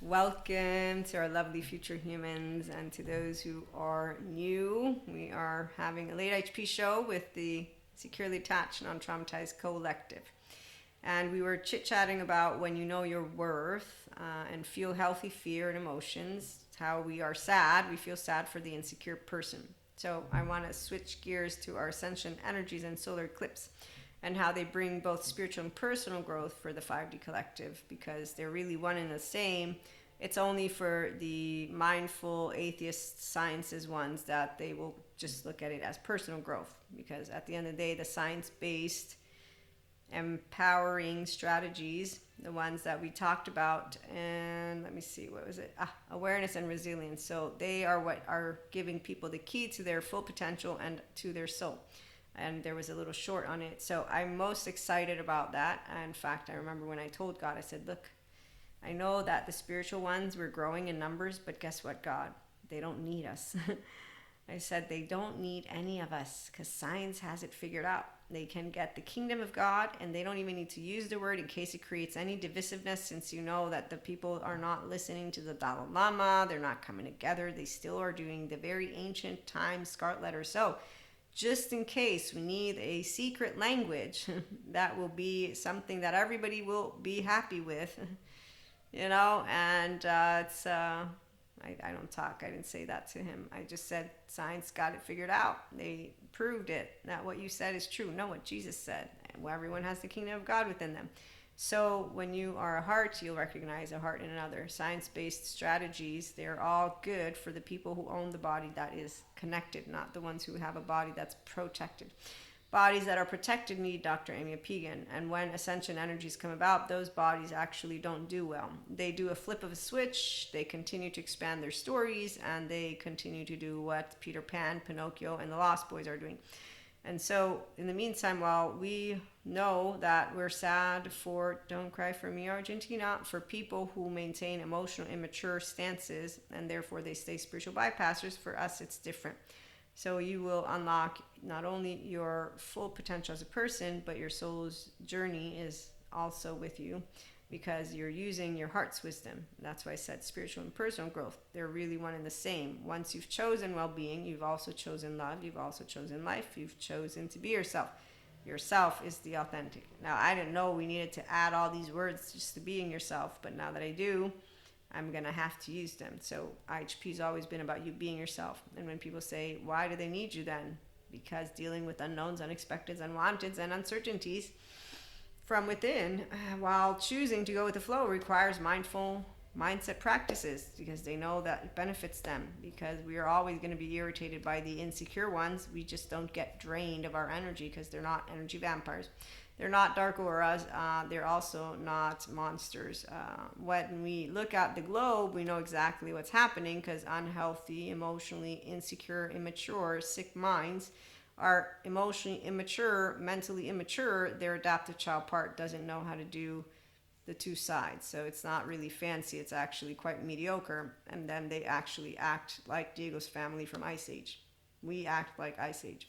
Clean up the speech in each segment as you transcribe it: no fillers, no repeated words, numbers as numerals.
Welcome to our lovely future humans, and to those who are new. We are having a late IHP show with the Securely Attached Non-Traumatized Collective. And we were chit-chatting about when you know your worth and feel healthy fear and emotions, how we are sad, we feel sad for the insecure person. So I want to switch gears to our Ascension energies and solar eclipse, and how they bring both spiritual and personal growth for the 5D collective, because they're really one and the same. It's only for the mindful atheist sciences ones that they will just look at it as personal growth, because at the end of the day, the science-based empowering strategies, the ones that we talked about, and let me see, what was it? Awareness and resilience. So they are what are giving people the key to their full potential and to their soul. And there was a little short on it. So I'm most excited about that. In fact, I remember when I told God, I said, look, I know that the spiritual ones were growing in numbers, but guess what, God? They don't need us. I said, they don't need any of us, because science has it figured out. They can get the kingdom of God, and they don't even need to use the word in case it creates any divisiveness, since you know that the people are not listening to the Dalai Lama. They're not coming together. They still are doing the very ancient time scarlet letter. So just in case we need a secret language that will be something that everybody will be happy with, and it's I don't talk. I didn't say that to him. I just said science got it figured out. They proved it, that what you said is true. No, what Jesus said. And everyone has the kingdom of God within them. So when you are a heart, you'll recognize a heart in another. Science-based strategies, they're all good for the people who own the body that is connected, not the ones who have a body that's protected. Bodies that are protected need Dr. Amy Apigan, and when ascension energies come about, those bodies actually don't do well. They do a flip of a switch, they continue to expand their stories, and they continue to do what Peter Pan, Pinocchio, and the Lost Boys are doing. And so, in the meantime, while we know that we're sad for, don't cry for me, Argentina, for people who maintain emotional immature stances, and therefore they stay spiritual bypassers, for us it's different. So you will unlock not only your full potential as a person, but your soul's journey is also with you, because you're using your heart's wisdom. That's why I said spiritual and personal growth. They're really one and the same. Once you've chosen well-being, you've also chosen love. You've also chosen life. You've chosen to be yourself. Yourself is the authentic. Now, I didn't know we needed to add all these words just to being yourself, but now that I do, I'm going to have to use them. So IHP has always been about you being yourself. And when people say, why do they need you then? Because dealing with unknowns, unexpecteds, unwanteds, and uncertainties from within, while choosing to go with the flow, requires mindful mindset practices, because they know that it benefits them, because we are always going to be irritated by the insecure ones. We just don't get drained of our energy, because they're not energy vampires. They're not dark auras. They're also not monsters. When we look at the globe, we know exactly what's happening, because unhealthy, emotionally insecure, immature, sick minds are emotionally immature, mentally immature. Their adaptive child part doesn't know how to do the two sides. So it's not really fancy. It's actually quite mediocre. And then they actually act like Diego's family from Ice Age. We act like Ice Age.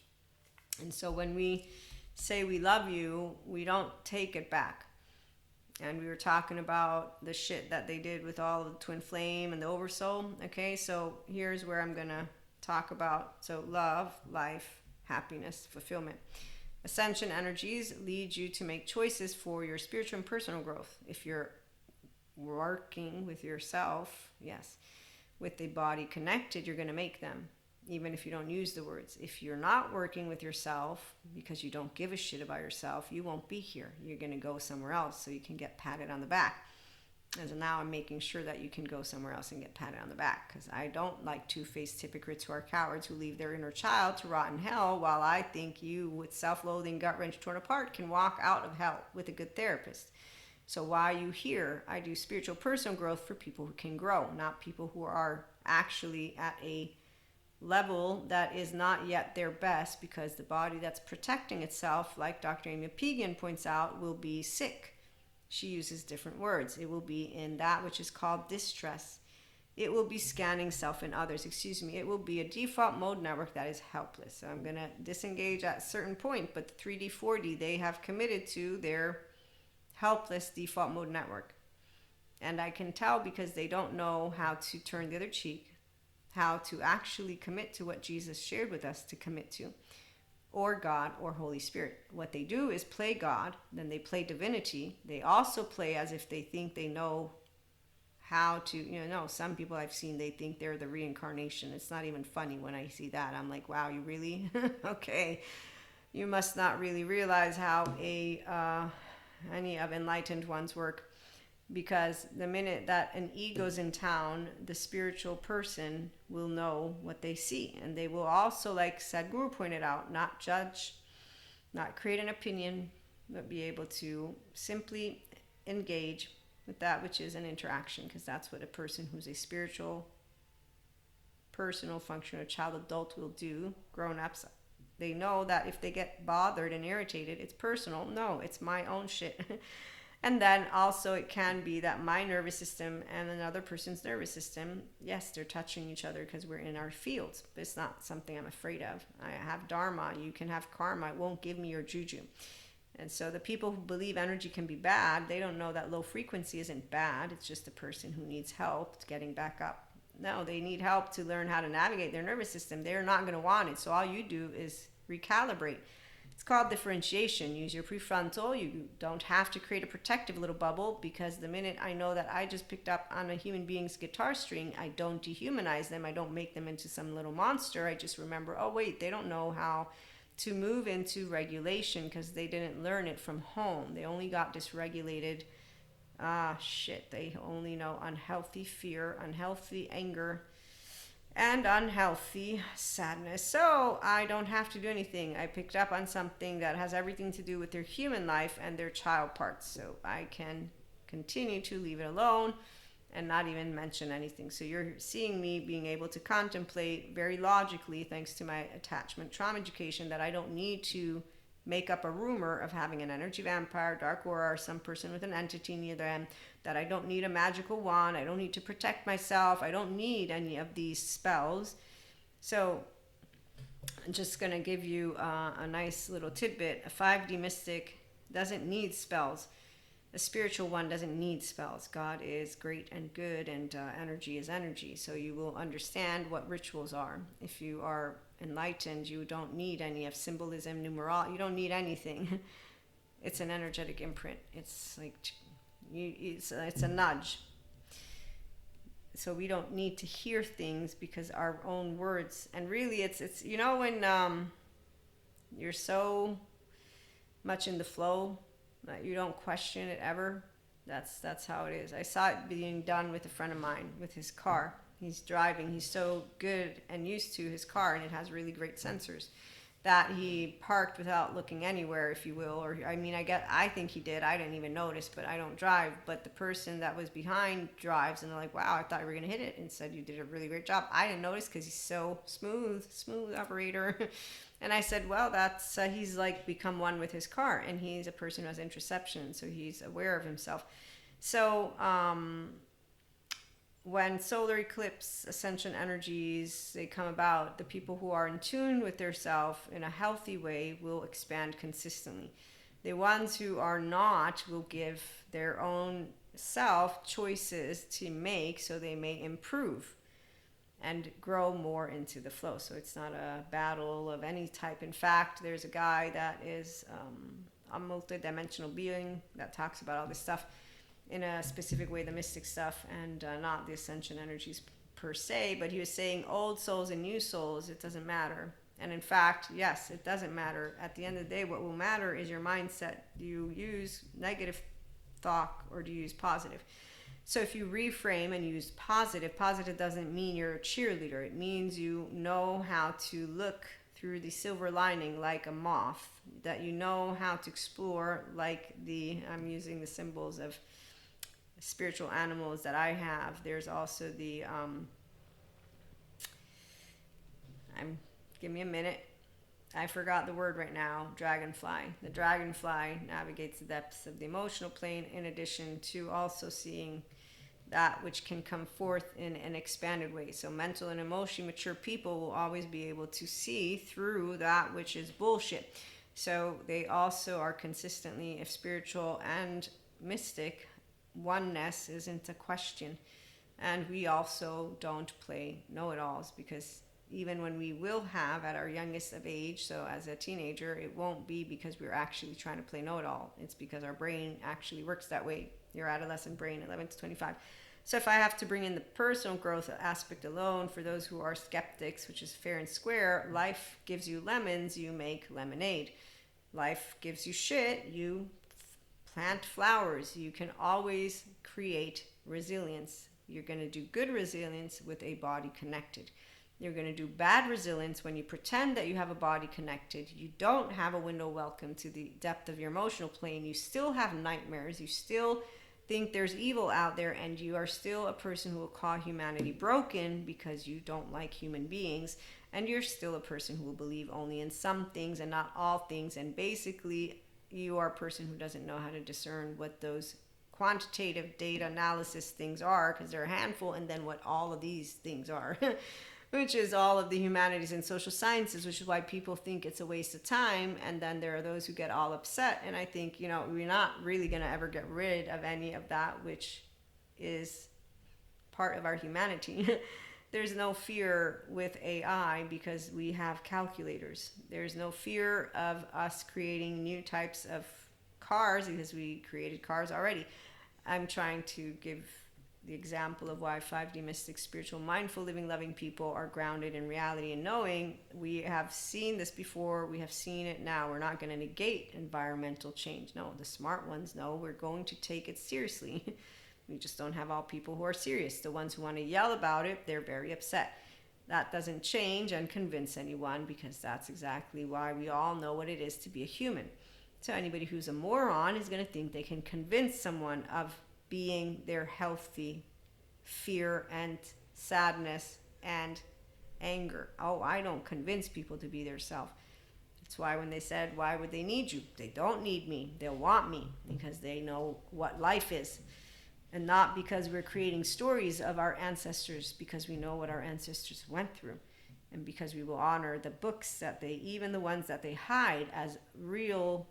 And so when we say we love you, we don't take it back. And we were talking about the shit that they did with all of the twin flame and the oversoul. Okay, so here's where I'm gonna talk about. So love, life, happiness, fulfillment. Ascension energies lead you to make choices for your spiritual and personal growth. If you're working with yourself, yes, with the body connected, you're going to make them, even if you don't use the words. If you're not working with yourself because you don't give a shit about yourself, you won't be here. You're going to go somewhere else so you can get patted on the back. And so now I'm making sure that you can go somewhere else and get patted on the back, because I don't like two-faced hypocrites who are cowards who leave their inner child to rot in hell, while I think you, with self-loathing, gut-wrench, torn apart, can walk out of hell with a good therapist. So why are you here? I do spiritual personal growth for people who can grow, not people who are actually at a level that is not yet their best, because the body that's protecting itself, like Dr. Amy Apigan points out, will be sick. She uses different words. It will be in that which is called distress. It will be scanning self and others. It will be a default mode network that is helpless. So I'm going to disengage at a certain point, but the 3D, 4D, they have committed to their helpless default mode network. And I can tell because they don't know how to turn the other cheek, how to actually commit to what Jesus shared with us to commit to, or God or Holy Spirit. What they do is play God, then they play divinity. They also play as if they think they know how to, some people I've seen, they think they're the reincarnation. It's not even funny when I see that. I'm like, wow, you really? Okay. You must not really realize how any of enlightened ones work, because the minute that an ego's in town, the spiritual person will know what they see, and they will also, like Sadhguru pointed out, not judge, not create an opinion, but be able to simply engage with that which is an interaction, because that's what a person who's a spiritual, personal, functional child, adult will do. Grown-ups, they know that if they get bothered and irritated, it's personal. No, it's my own shit. And then also it can be that my nervous system and another person's nervous system, yes, they're touching each other because we're in our fields, but it's not something I'm afraid of. I have dharma, you can have karma, it won't give me your juju. And so the people who believe energy can be bad, they don't know that low frequency isn't bad. It's just a person who needs help getting back up. No, they need help to learn how to navigate their nervous system. They're not going to want it. So all you do is recalibrate. It's called differentiation. Use your prefrontal. You don't have to create a protective little bubble, because the minute I know that I just picked up on a human being's guitar string, I don't dehumanize them. I don't make them into some little monster. I just remember, oh wait, they don't know how to move into regulation because they didn't learn it from home. They only got dysregulated. They only know unhealthy fear, unhealthy anger, and unhealthy sadness. So I don't have to do anything. I picked up on something that has everything to do with their human life and their child parts. So I can continue to leave it alone and not even mention anything. So you're seeing me being able to contemplate very logically, thanks to my attachment trauma education, that I don't need to make up a rumor of having an energy vampire, dark aura, or some person with an entity near them, that I don't need a magical wand, I don't need to protect myself, I don't need any of these spells. So I'm just going to give you a nice little tidbit. A 5D mystic doesn't need spells. A spiritual one doesn't need spells. God is great and good, and energy is energy. So you will understand what rituals are. If you are enlightened, you don't need any of symbolism, numerology. You don't need anything. It's an energetic imprint. It's like it's a nudge. So we don't need to hear things, because our own words, and really it's when you're so much in the flow that you don't question it ever. That's how it is. I saw it being done with a friend of mine with his car. He's driving. He's so good and used to his car, and it has really great sensors, that he parked without looking anywhere, if you will. Or I think he did. I didn't even notice, but I don't drive. But the person that was behind drives, and they're like, "Wow, I thought you were gonna hit it," and said, "You did a really great job." I didn't notice because he's so smooth operator. And I said, well, that's he's like become one with his car, and he's a person who has introception, so he's aware of himself. So when solar eclipse ascension energies, they come about, the people who are in tune with their self in a healthy way will expand consistently. The ones who are not will give their own self choices to make, so they may improve and grow more into the flow. So it's not a battle of any type. In fact, there's a guy that is a multidimensional being that talks about all this stuff in a specific way, the mystic stuff, and not the ascension energies per se, but he was saying old souls and new souls, it doesn't matter. And in fact, yes, it doesn't matter. At the end of the day, what will matter is your mindset. Do you use negative thought, or do you use positive? So if you reframe and use positive doesn't mean you're a cheerleader. It means you know how to look through the silver lining like a moth, that you know how to explore like I'm using the symbols of spiritual animals that I have. There's also the, give me a minute. I forgot the word right now. Dragonfly. The dragonfly navigates the depths of the emotional plane, in addition to also seeing that which can come forth in an expanded way. So mental and emotionally mature people will always be able to see through that which is bullshit. So they also are consistently, if spiritual and mystic, oneness isn't a question. And we also don't play know-it-alls, because even when we will have at our youngest of age, so as a teenager, it won't be because we're actually trying to play know-it-all. It's because our brain actually works that way. Your adolescent brain, 11 to 25. So if I have to bring in the personal growth aspect alone, for those who are skeptics, which is fair and square, life gives you lemons, you make lemonade. Life gives you shit, you plant flowers. You can always create resilience. You're going to do good resilience with a body connected. You're going to do bad resilience when you pretend that you have a body connected. You don't have a window welcome to the depth of your emotional plane. You still have nightmares. You still think there's evil out there, and you are still a person who will call humanity broken because you don't like human beings, and you're still a person who will believe only in some things and not all things. And basically, you are a person who doesn't know how to discern what those quantitative data analysis things are, because they're a handful, and then what all of these things are, which is all of the humanities and social sciences, which is why people think it's a waste of time. And then there are those who get all upset. And I think, we're not really going to ever get rid of any of that, which is part of our humanity. There's no fear with AI because we have calculators. There's no fear of us creating new types of cars because we created cars already. I'm trying to give the example of why 5D mystic, spiritual, mindful, living, loving people are grounded in reality and knowing. We have seen this before. We have seen it now. We're not going to negate environmental change. No, the smart ones know we're going to take it seriously. We just don't have all people who are serious. The ones who want to yell about it, they're very upset. That doesn't change and convince anyone, because that's exactly why we all know what it is to be a human. So anybody who's a moron is going to think they can convince someone of being their healthy fear and sadness and anger. Oh, I don't convince people to be their self. That's why when they said, why would they need you? They don't need me. They'll want me because they know what life is. And not because we're creating stories of our ancestors, because we know what our ancestors went through. And because we will honor the books that even the ones that they hide as real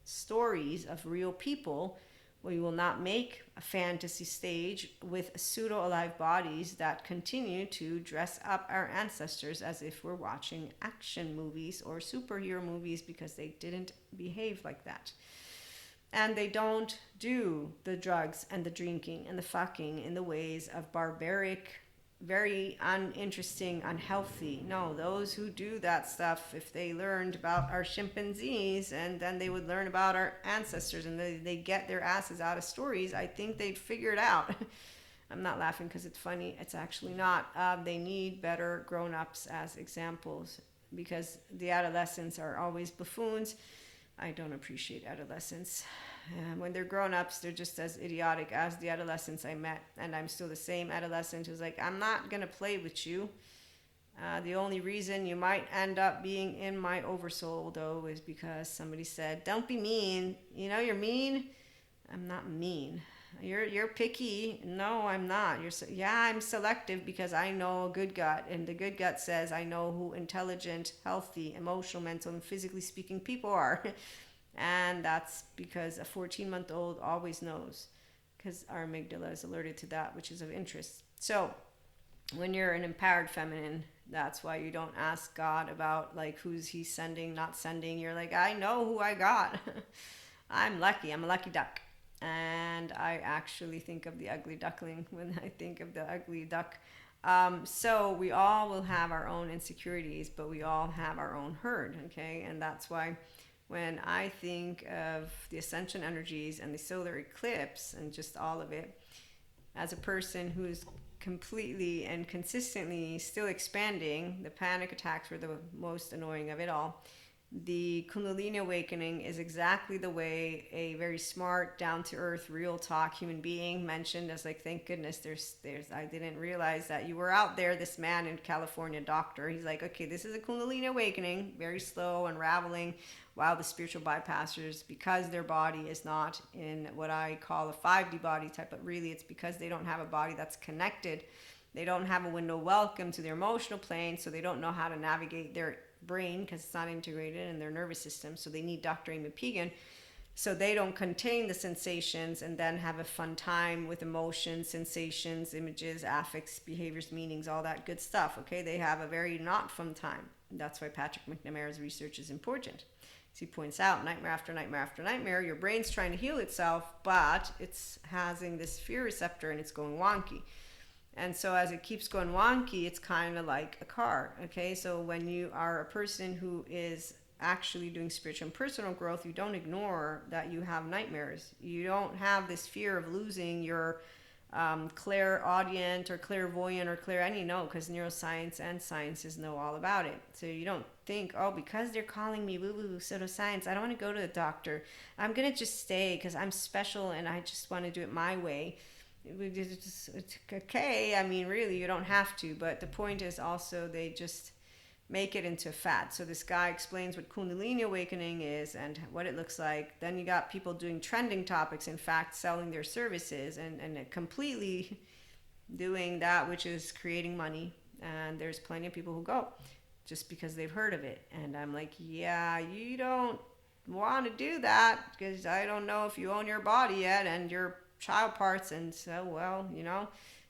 stories of real people. We will not make a fantasy stage with pseudo-alive bodies that continue to dress up our ancestors as if we're watching action movies or superhero movies, because they didn't behave like that. And they don't do the drugs and the drinking and the fucking in the ways of barbaric, very uninteresting, unhealthy. No, those who do that stuff, if they learned about our chimpanzees, and then they would learn about our ancestors, and they get their asses out of stories, I think they'd figure it out. I'm not laughing because it's funny. It's actually not. They need better grown-ups as examples, because the adolescents are always buffoons. I don't appreciate adolescents. When they're grown-ups, they're just as idiotic as the adolescents I met. And I'm still the same adolescent who's like, I'm not going to play with you. The only reason you might end up being in my oversoul, though, is because somebody said, don't be mean. You're mean. I'm not mean. You're picky. No, I'm not. I'm selective because I know a good gut. And the good gut says I know who intelligent, healthy, emotional, mental, and physically speaking people are. And that's because a 14-month-old always knows, because our amygdala is alerted to that, which is of interest. So when you're an empowered feminine, that's why you don't ask God about who's he sending, not sending. You're like, I know who I got. I'm lucky. I'm a lucky duck. And I actually think of the ugly duckling when I think of the ugly duck. So we all will have our own insecurities, but we all have our own herd, okay? And that's why when I think of the Ascension energies and the solar eclipse and just all of it, as a person who's completely and consistently still expanding, the panic attacks were the most annoying of it all. The Kundalini awakening is exactly the way a very smart, down-to-earth, real talk human being mentioned as thank goodness there's I didn't realize that you were out there. This man in California, doctor, he's like, okay, this is a Kundalini awakening, very slow, unraveling, while the spiritual bypassers, because their body is not in what I call a 5D body type, but really it's because they don't have a body that's connected. They don't have a window welcome to their emotional plane, so they don't know how to navigate their brain because it's not integrated in their nervous system. So they need Dr. Amy Pegan. So they don't contain the sensations and then have a fun time with emotions, sensations, images, affects, behaviors, meanings, all that good stuff. Okay, they have a very not fun time. That's why Patrick McNamara's research is important. As he points out, nightmare after nightmare after nightmare, your brain's trying to heal itself, but it's having this fear receptor and it's going wonky. And so as it keeps going wonky, it's kind of like a car. Okay, so when you are a person who is actually doing spiritual and personal growth, you don't ignore that you have nightmares. You don't have this fear of losing your clairaudient or clairvoyant or no, because neuroscience and sciences know all about it. So you don't think, oh, because they're calling me woo-woo pseudoscience, I don't want to go to the doctor. I'm going to just stay because I'm special and I just want to do it my way. It's okay. I mean, really, you don't have to. But the point is also they just make it into a fad. So this guy explains what Kundalini awakening is and what it looks like. Then you got people doing trending topics, in fact, selling their services and completely doing that, which is creating money. And there's plenty of people who go just because they've heard of it. And I'm like, yeah, you don't want to do that because I don't know if you own your body yet and your child parts. And so, well,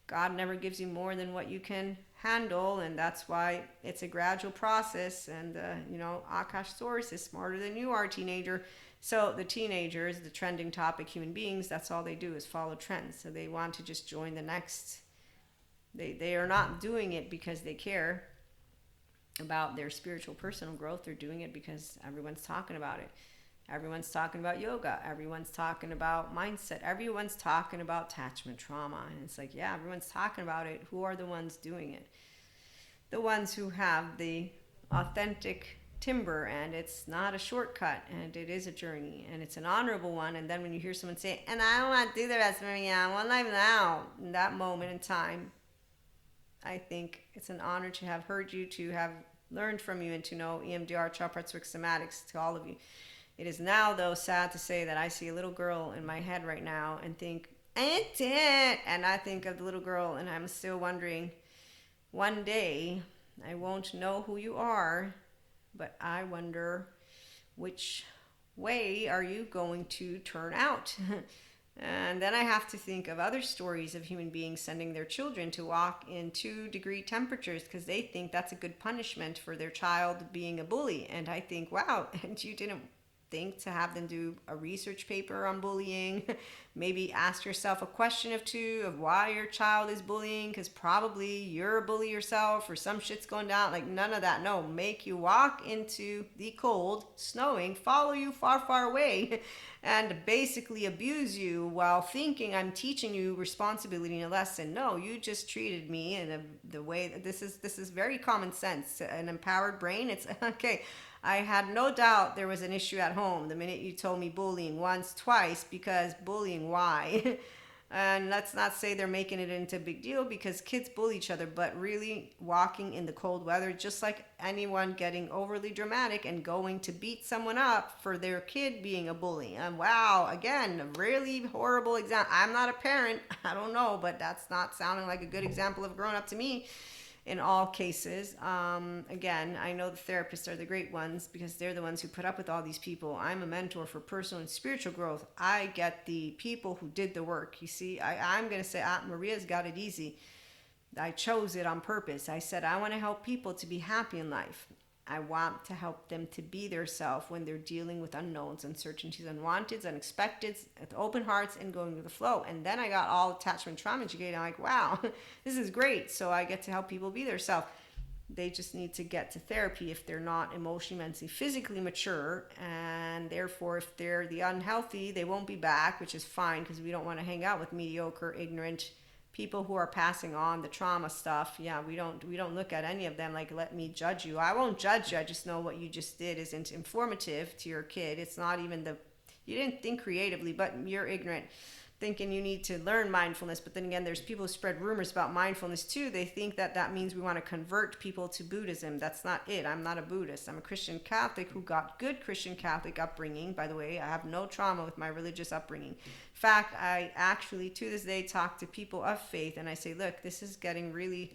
God never gives you more than what you can handle, and that's why it's a gradual process. And Akash Source is smarter than you are, teenager. So the teenagers, the trending topic human beings, that's all they do is follow trends. So they want to just join the next. They are not doing it because they care about their spiritual personal growth. They're doing it because everyone's talking about it. Everyone's talking about yoga. Everyone's talking about mindset. Everyone's talking about attachment trauma. And it's like, yeah, everyone's talking about it. Who are the ones doing it? The ones who have the authentic timber, and it's not a shortcut, and it is a journey, and it's an honorable one. And then when you hear someone say, and I don't want to do the rest of me, I want life now, in that moment in time, I think it's an honor to have heard you, to have learned from you, and to know EMDR, child parts work, somatics, to all of you. It is now, though, sad to say that I see a little girl in my head right now and think, ain't it? And I think of the little girl, and I'm still wondering, one day I won't know who you are, but I wonder which way are you going to turn out? And then I have to think of other stories of human beings sending their children to walk in 2-degree temperatures because they think that's a good punishment for their child being a bully. And I think, wow, and you didn't think to have them do a research paper on bullying, maybe ask yourself a question or two of why your child is bullying, because probably you're a bully yourself or some shit's going down. Like, none of that. No, make you walk into the cold, snowing, follow you far, far away, and basically abuse you while thinking I'm teaching you responsibility in a lesson. No, you just treated me in the way that this is very common sense. An empowered brain, it's okay. I had no doubt there was an issue at home the minute you told me bullying once, twice, because bullying, why? And let's not say they're making it into a big deal because kids bully each other, but really walking in the cold weather, just like anyone getting overly dramatic and going to beat someone up for their kid being a bully. And wow, again, a really horrible example. I'm not a parent, I don't know, but that's not sounding like a good example of growing up to me. In all cases, again, I know the therapists are the great ones because they're the ones who put up with all these people. I'm a mentor for personal and spiritual growth. I get the people who did the work. You see, I'm going to say, Maria's got it easy. I chose it on purpose. I said, I want to help people to be happy in life. I want to help them to be their self when they're dealing with unknowns, uncertainties, unwanteds, unexpecteds, with open hearts and going with the flow. And then I got all attachment trauma educated. I'm like, wow, this is great. So I get to help people be their self. They just need to get to therapy if they're not emotionally, mentally, physically mature. And therefore, if they're the unhealthy, they won't be back, which is fine because we don't want to hang out with mediocre, ignorant people who are passing on the trauma stuff. Yeah, we don't look at any of them like, let me judge you. I won't judge you. I just know what you just did isn't informative to your kid. It's not even you didn't think creatively, but you're ignorant, thinking you need to learn mindfulness. But then again, there's people who spread rumors about mindfulness too. They think that means we want to convert people to Buddhism. That's not it. I'm not a Buddhist. I'm a Christian Catholic who got good Christian Catholic upbringing. By the way, I have no trauma with my religious upbringing. In fact, I actually to this day talk to people of faith and I say, look, this is getting really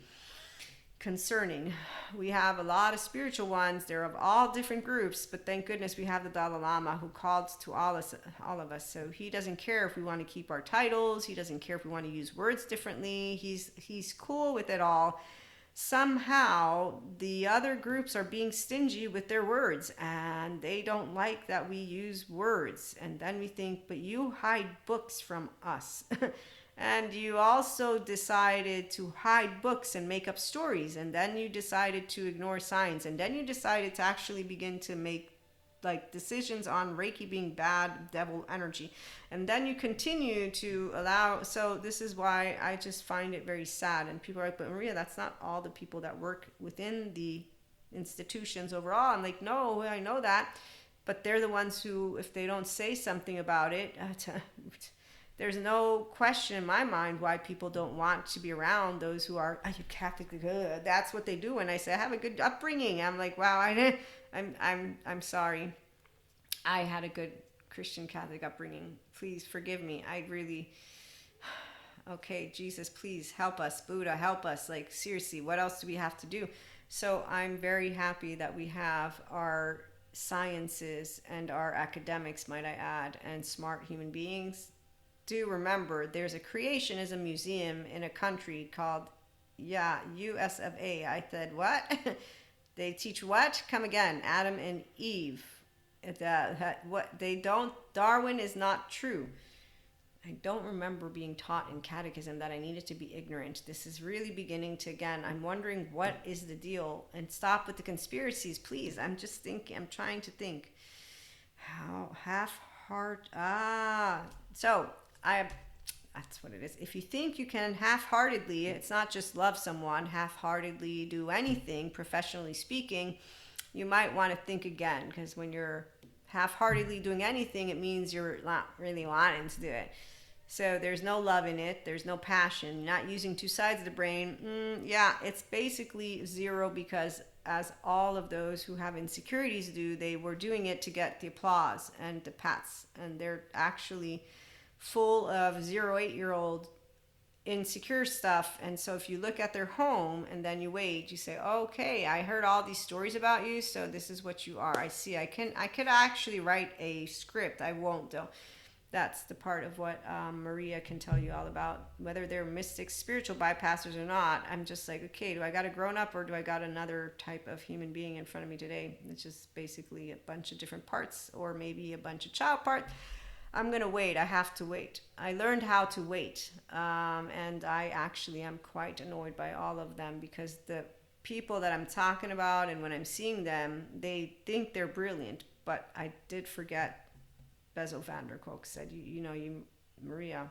concerning. We have a lot of spiritual ones. They're of all different groups, but thank goodness we have the Dalai Lama who calls to all of us. So he doesn't care if we want to keep our titles. He doesn't care if we want to use words differently. He's cool with it all. Somehow the other groups are being stingy with their words, and they don't like that we use words. And then we think, but you hide books from us. And you also decided to hide books and make up stories. And then you decided to ignore science. And then you decided to actually begin to make like decisions on Reiki being bad, devil energy. And then you continue to allow. So this is why I just find it very sad. And people are like, but Maria, that's not all the people that work within the institutions overall. I'm like, no, I know that. But they're the ones who, if they don't say something about it, there's no question in my mind why people don't want to be around those who are you Catholic? That's what they do. And I say I have a good upbringing. I'm like, wow, I'm sorry. I had a good Christian Catholic upbringing. Please forgive me. I really. Okay, Jesus, please help us. Buddha, help us. Like seriously, what else do we have to do? So I'm very happy that we have our sciences and our academics, might I add, and smart human beings. Do remember there's a creationism museum in a country called US of A. I said what? They teach what? Come again, Adam and Eve. What they don't, Darwin is not true. I don't remember being taught in catechism that I needed to be ignorant. This is really beginning to, again, I'm wondering what is the deal, and stop with the conspiracies, please. I'm just thinking, I'm trying to think. How half-heart, so that's what it is. If you think you can half-heartedly, it's not just love someone, half-heartedly do anything, professionally speaking, you might want to think again, because when you're half-heartedly doing anything, it means you're not really wanting to do it. So there's no love in it, there's no passion, you're not using two sides of the brain. It's basically zero, because as all of those who have insecurities do, they were doing it to get the applause and the pats, and they're actually full of 0-8-year-old insecure stuff. And so if you look at their home and then you wait, you say, okay, I heard all these stories about you, so this is what you are. I see. I could actually write a script. I won't though. That's the part of what Maria can tell you all about, whether they're mystics, spiritual bypassers or not. I'm just like, okay, do I got a grown up or do I got another type of human being in front of me today? It's just basically a bunch of different parts, or maybe a bunch of child parts. I'm going to wait. I have to wait. I learned how to wait. And I actually am quite annoyed by all of them, because the people that I'm talking about, and when I'm seeing them, they think they're brilliant. But I did forget Bezo van der Kolk said, you, Maria,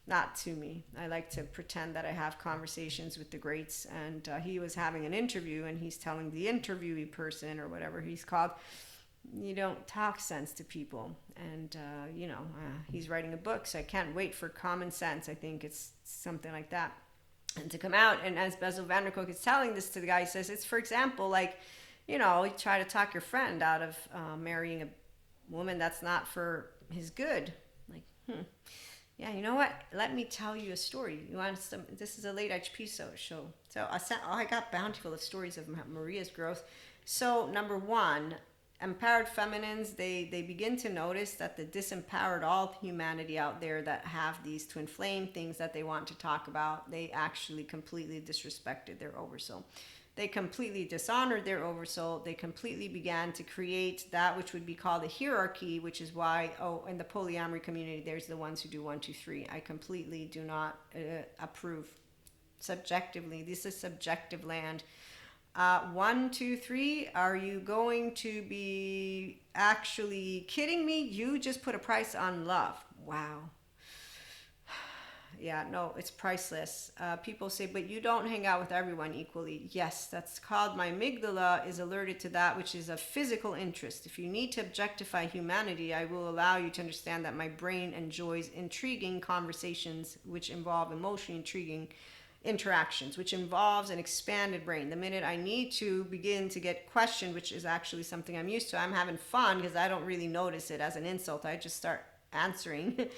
not to me. I like to pretend that I have conversations with the greats. And he was having an interview, and he's telling the interviewee person, or whatever he's called, you don't talk sense to people. And he's writing a book, so I can't wait for Common Sense. I think it's something like that, and to come out. And as Bezo van der Kolk is telling this to the guy, he says, it's, for example, like, you try to talk your friend out of marrying a woman that's not for his good. Like, yeah, you know what, let me tell you a story. You want some? This is a late IHP show, so I got bountiful of stories of Maria's growth. So number one, empowered feminines, they begin to notice that the disempowered, all humanity out there that have these twin flame things that they want to talk about, they actually completely disrespected their oversoul. They completely dishonored their oversoul. They completely began to create that which would be called a hierarchy, which is why, in the polyamory community, there's the ones who do 1, 2, 3. I completely do not approve. Subjectively, this is subjective land. 1, 2, 3, are you going to be actually kidding me? You just put a price on love. Wow. Yeah, no, it's priceless. People say, but you don't hang out with everyone equally. Yes, that's called, my amygdala is alerted to that, which is a physical interest. If you need to objectify humanity, I will allow you to understand that my brain enjoys intriguing conversations, which involve emotionally intriguing interactions, which involves an expanded brain. The minute I need to begin to get questioned, which is actually something I'm used to, I'm having fun because I don't really notice it as an insult. I just start answering.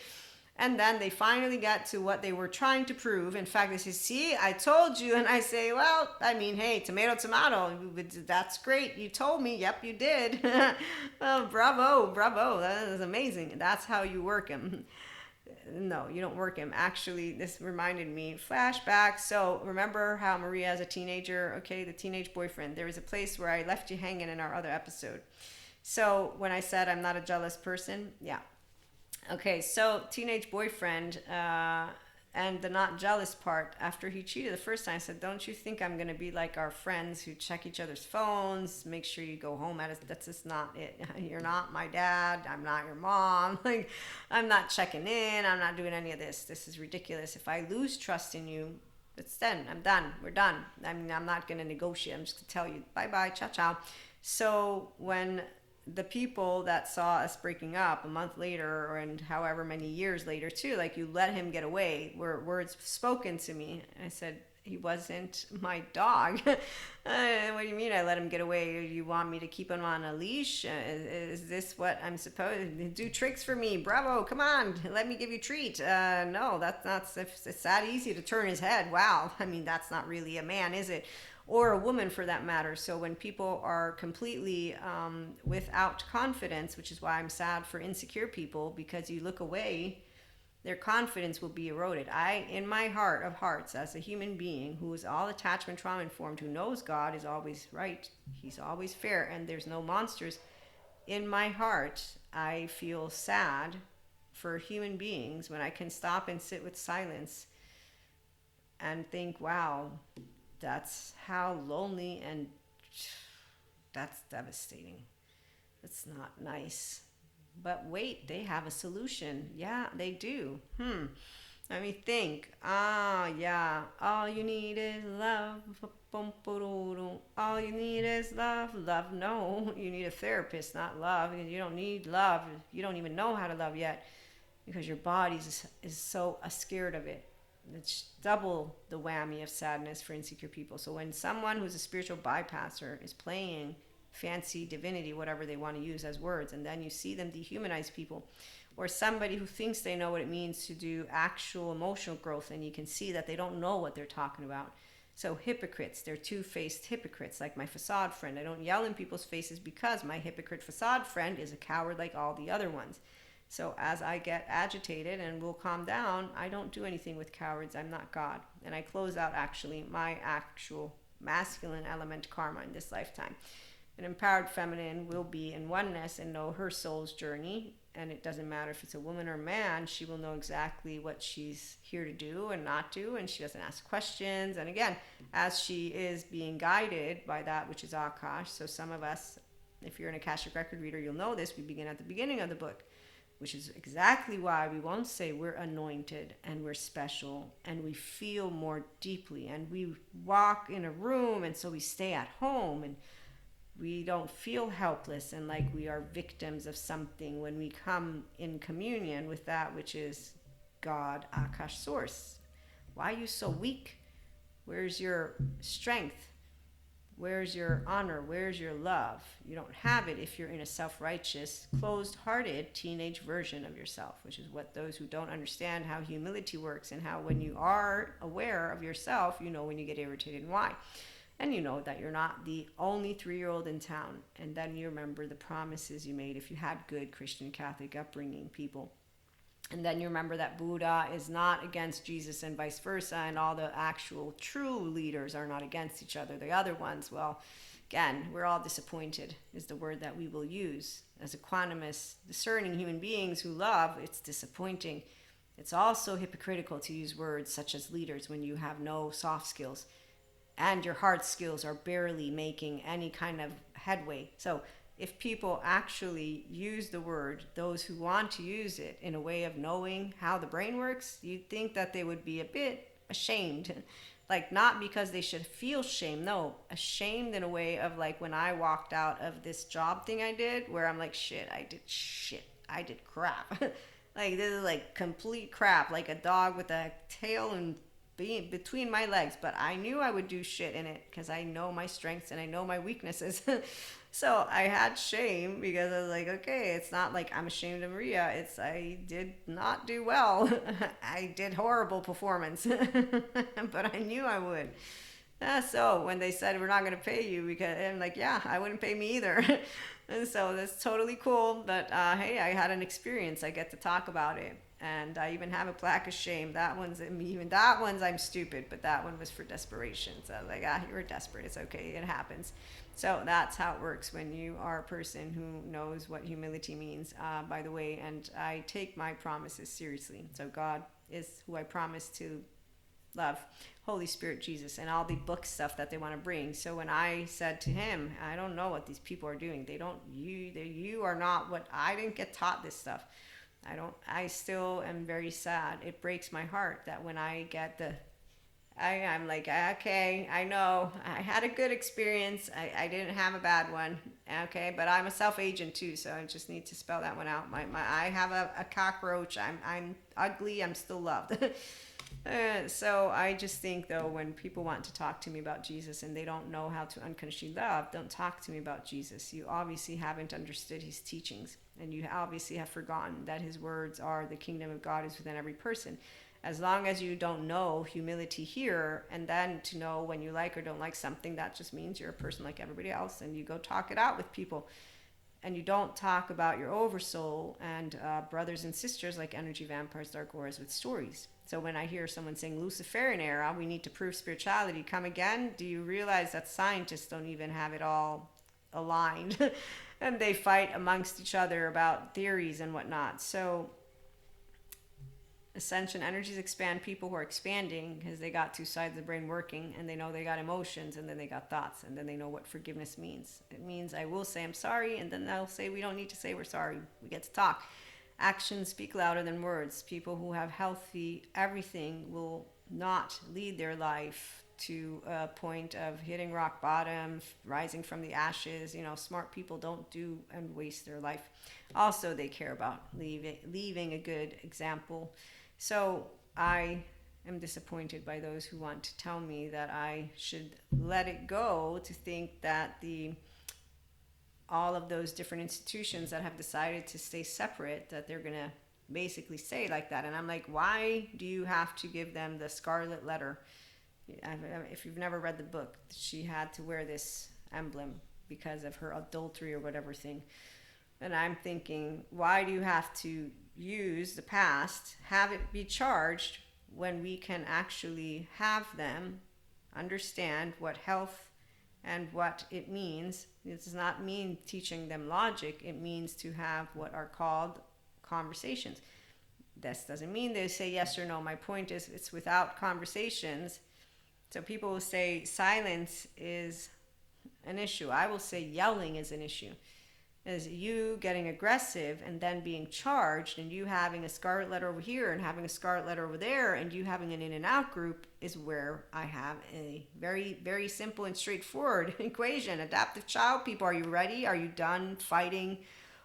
And then they finally get to what they were trying to prove. In fact, they say, see, I told you. And I say, well, I mean, hey, tomato, tomato. That's great. You told me. Yep, you did. Oh, bravo, bravo. That is amazing. That's how you work him. No, you don't work him. Actually, this reminded me, flashback. So remember how Maria as a teenager, okay, the teenage boyfriend, there was a place where I left you hanging in our other episode. So when I said I'm not a jealous person, yeah. Okay, so teenage boyfriend, and the not jealous part, after he cheated the first time, I said, don't you think I'm going to be like our friends who check each other's phones, make sure you go home at us? That's just not it. You're not my dad. I'm not your mom. Like, I'm not checking in. I'm not doing any of this. This is ridiculous. If I lose trust in you, it's then. I'm done. We're done. I mean, I'm not going to negotiate. I'm just going to tell you, bye-bye, ciao-ciao. So when the people that saw us breaking up a month later, and however many years later too, like, you let him get away, were words spoken to me. I said, he wasn't my dog. What do you mean I let him get away? You want me to keep him on a leash? Is this what I'm supposed to do? Tricks for me? Bravo, come on, let me give you a treat. No, that's not, it's that easy to turn his head. Wow, I mean, that's not really a man, is it? Or a woman for that matter. So when people are completely without confidence, which is why I'm sad for insecure people, because you look away, their confidence will be eroded. In my heart of hearts, as a human being who is all attachment trauma informed, who knows God is always right, he's always fair, and there's no monsters, in my heart, I feel sad for human beings when I can stop and sit with silence and think, wow, that's how lonely, and that's devastating. It's not nice. But wait, they have a solution. Yeah, they do. Let me think. Yeah. All you need is love. All you need is love. Love. No, you need a therapist, not love. You don't need love. You don't even know how to love yet, because your body is so scared of it. It's double the whammy of sadness for insecure people. So when someone who's a spiritual bypasser is playing fancy divinity, whatever they want to use as words, and then you see them dehumanize people, or somebody who thinks they know what it means to do actual emotional growth, and you can see that they don't know what they're talking about. So hypocrites, they're two-faced hypocrites, like my facade friend. I don't yell in people's faces because my hypocrite facade friend is a coward like all the other ones. So as I get agitated and will calm down, I don't do anything with cowards. I'm not God. And I close out actually my actual masculine element karma in this lifetime. An empowered feminine will be in oneness and know her soul's journey. And it doesn't matter if it's a woman or a man, she will know exactly what she's here to do and not do. And she doesn't ask questions. And again, as she is being guided by that which is Akash. So some of us, if you're an Akashic record reader, you'll know this. We begin at the beginning of the book, which is exactly why we won't say we're anointed and we're special and we feel more deeply and we walk in a room, and so we stay at home and we don't feel helpless and like we are victims of something when we come in communion with that which is God, Akash Source. Why are you so weak? Where's your strength? Where's your honor? Where's your love? You don't have it if you're in a self-righteous, closed-hearted teenage version of yourself, which is what those who don't understand how humility works and how when you are aware of yourself, you know when you get irritated and why. And you know that you're not the only 3-year-old in town. And then you remember the promises you made if you had good Christian Catholic upbringing, people. And then you remember that Buddha is not against Jesus and vice versa, and all the actual true leaders are not against each other. The other ones, well, again, we're all disappointed is the word that we will use. As equanimous, discerning human beings who love, it's disappointing. It's also hypocritical to use words such as leaders when you have no soft skills and your hard skills are barely making any kind of headway. So if people actually use the word, those who want to use it in a way of knowing how the brain works, you'd think that they would be a bit ashamed. Like, not because they should feel shame, no, ashamed in a way of like when I walked out of this job thing I did, where I'm like, I did crap. Like, this is like complete crap, like a dog with a tail and between my legs, but I knew I would do shit in it because I know my strengths and I know my weaknesses. So I had shame because I was like, okay, it's not like I'm ashamed of Maria. It's I did not do well. I did horrible performance, but I knew I would. So when they said we're not going to pay you, because I'm like, yeah, I wouldn't pay me either. And so that's totally cool. But hey, I had an experience. I get to talk about it, and I even have a plaque of shame. That one's I'm stupid, but that one was for desperation. So I was like, you're desperate. It's okay. It happens. So that's how it works when you are a person who knows what humility means, by the way. And I take my promises seriously. So God is who I promise to love, Holy Spirit, Jesus, and all the book stuff that they want to bring. So when I said to him, I don't know what these people are doing. You are not what, I didn't get taught this stuff. I still am very sad. It breaks my heart that when I get I'm like, okay, I know I had a good experience. I didn't have a bad one. Okay. But I'm a self-agent too. So I just need to spell that one out. I have a cockroach. I'm ugly. I'm still loved. So I just think, though, when people want to talk to me about Jesus and they don't know how to unconditionally love, don't talk to me about Jesus. You obviously haven't understood his teachings, and you obviously have forgotten that his words are the kingdom of God is within every person. As long as you don't know humility here, and then to know when you like or don't like something, that just means you're a person like everybody else, and you go talk it out with people. And you don't talk about your oversoul and brothers and sisters like energy vampires, dark auras with stories. So when I hear someone saying Luciferian era, we need to prove spirituality, come again, do you realize that scientists don't even have it all aligned? And they fight amongst each other about theories and whatnot. So Ascension energies expand people who are expanding because they got two sides of the brain working, and they know they got emotions, and then they got thoughts, and then they know what forgiveness means. It means I will say I'm sorry, and then they'll say we don't need to say we're sorry. We get to talk. Actions speak louder than words. People who have healthy everything will not lead their life to a point of hitting rock bottom, rising from the ashes. Smart people don't do and waste their life. Also, they care about leaving a good example. So I am disappointed by those who want to tell me that I should let it go, to think that all of those different institutions that have decided to stay separate, that they're going to basically say like that. And I'm like, why do you have to give them the scarlet letter? If you've never read the book, she had to wear this emblem because of her adultery or whatever thing. And I'm thinking, why do you have to use the past, have it be charged, when we can actually have them understand what health and what it means? It does not mean teaching them logic. It means to have what are called conversations. This doesn't mean they say yes or no. My point is, it's without conversations. So people will say silence is an issue. I will say yelling is an issue. Is you getting aggressive and then being charged, and you having a scarlet letter over here and having a scarlet letter over there, and you having an in and out group, is where I have a very, very simple and straightforward equation. Adaptive child people, are you ready? Are you done fighting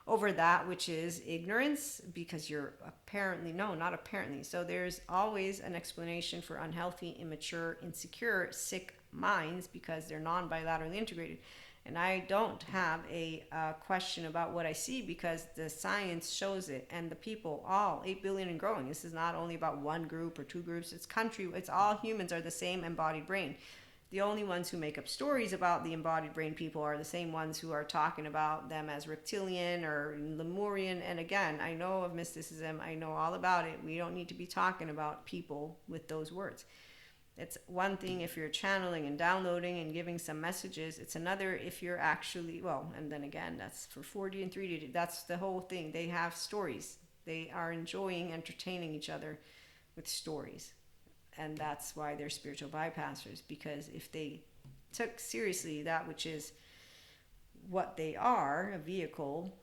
over that which is ignorance? Because you're not apparently. So there's always an explanation for unhealthy, immature, insecure, sick minds, because they're non-bilaterally integrated. And I don't have a question about what I see, because the science shows it, and the people, all 8 billion and growing. This is not only about one group or two groups. It's all humans are the same embodied brain. The only ones who make up stories about the embodied brain people are the same ones who are talking about them as reptilian or Lemurian. And again, I know of mysticism. I know all about it. We don't need to be talking about people with those words. It's one thing if you're channeling and downloading and giving some messages. It's another if you're actually, and then again, that's for 4D and 3D. That's the whole thing. They have stories. They are enjoying entertaining each other with stories. And that's why they're spiritual bypassers, because if they took seriously that which is what they are, a vehicle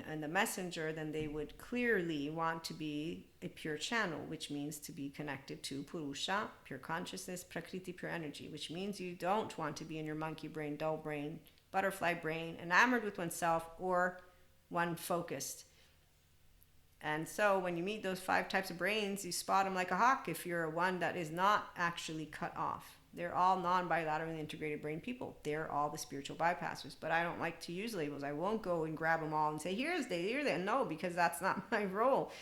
and the messenger, then they would clearly want to be a pure channel, which means to be connected to Purusha, pure consciousness, Prakriti, pure energy, which means you don't want to be in your monkey brain, dull brain, butterfly brain, enamored with oneself, or one focused. And so when you meet those 5 types of brains, you spot them like a hawk if you're one that is not actually cut off. They're all non-bilaterally integrated brain people. They're all the spiritual bypassers. But I don't like to use labels. I won't go and grab them all and say, here's they. No, because that's not my role.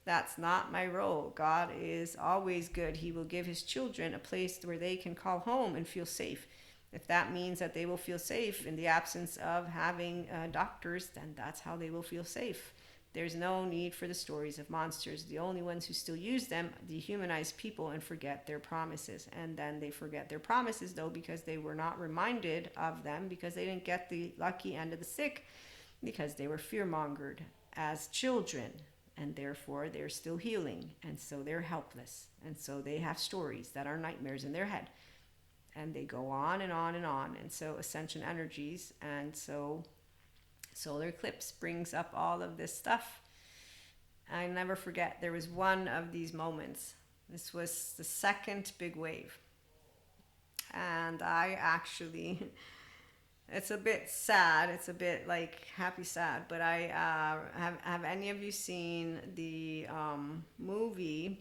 That's not my role. God is always good. He will give his children a place where they can call home and feel safe. If that means that they will feel safe in the absence of having doctors, then that's how they will feel safe. There's no need for the stories of monsters. The only ones who still use them dehumanize people and forget their promises. And then they forget their promises, though, because they were not reminded of them, because they didn't get the lucky end of the stick, because they were fear-mongered as children. And therefore, they're still healing. And so they're helpless. And so they have stories that are nightmares in their head. And they go on and on and on. And so ascension energies, and so solar eclipse brings up all of this stuff. I never forget, there was one of these moments. This was the second big wave. And I actually, it's a bit sad. It's a bit like happy sad. But I have any of you seen the movie?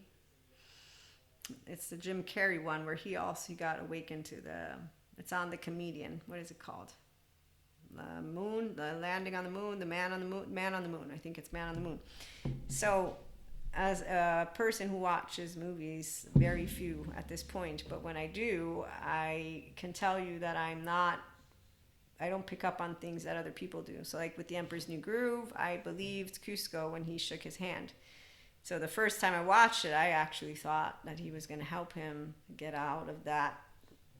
It's the Jim Carrey one where he also got awakened to it's on the comedian. What is it called? The moon, the landing on the moon, the man on the moon. I think it's Man on the Moon. So as a person who watches movies, very few at this point, but when I do, I can tell you that I don't pick up on things that other people do. So like with the Emperor's New Groove, I believed Cusco when he shook his hand. So the first time I watched it, I actually thought that he was going to help him get out of that,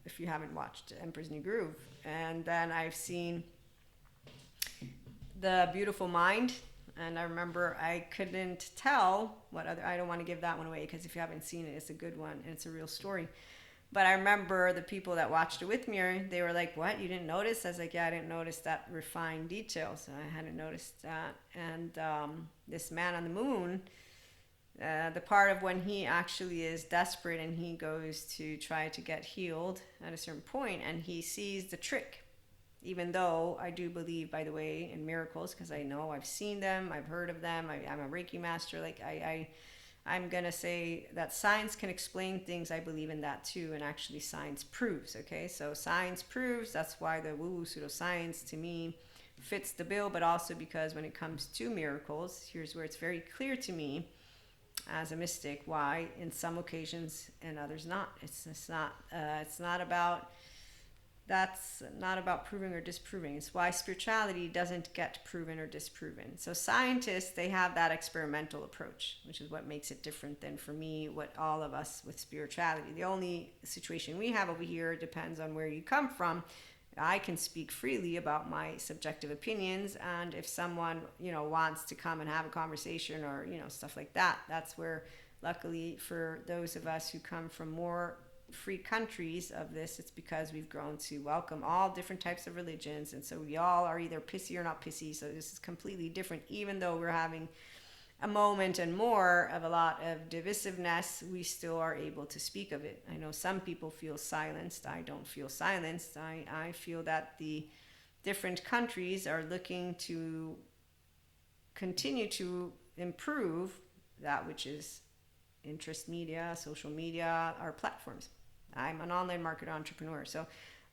if you haven't watched Emperor's New Groove. And then I've seen The Beautiful Mind, and I remember I couldn't tell what other, I don't want to give that one away, because if you haven't seen it, it's a good one and it's a real story. But I remember the people that watched it with me, they were like, what, you didn't notice? I was like, yeah, I didn't notice that refined detail, so I hadn't noticed that. And this Man on the Moon, the part of when he actually is desperate and he goes to try to get healed at a certain point, and he sees the trick. Even though I do believe, by the way, in miracles, because I know I've seen them, I've heard of them, I'm a Reiki master. Like I'm going to say that science can explain things. I believe in that too. And actually science proves, okay? So science proves, that's why the woo-woo pseudoscience to me fits the bill, but also because when it comes to miracles, here's where it's very clear to me as a mystic why in some occasions and others not. It's not about... That's not about proving or disproving. It's why spirituality doesn't get proven or disproven. So scientists, they have that experimental approach, which is what makes it different than, for me, what all of us with spirituality. The only situation we have over here depends on where you come from. I can speak freely about my subjective opinions, and if someone, wants to come and have a conversation or, stuff like that, that's where, luckily for those of us who come from more free countries of this, it's because we've grown to welcome all different types of religions, and so we all are either pissy or not pissy. So this is completely different. Even though we're having a moment and more of a lot of divisiveness, we still are able to speak of it. I know some people feel silenced. I don't feel silenced. I feel that the different countries are looking to continue to improve that which is interest media, social media, our platforms. I'm an online marketer entrepreneur. So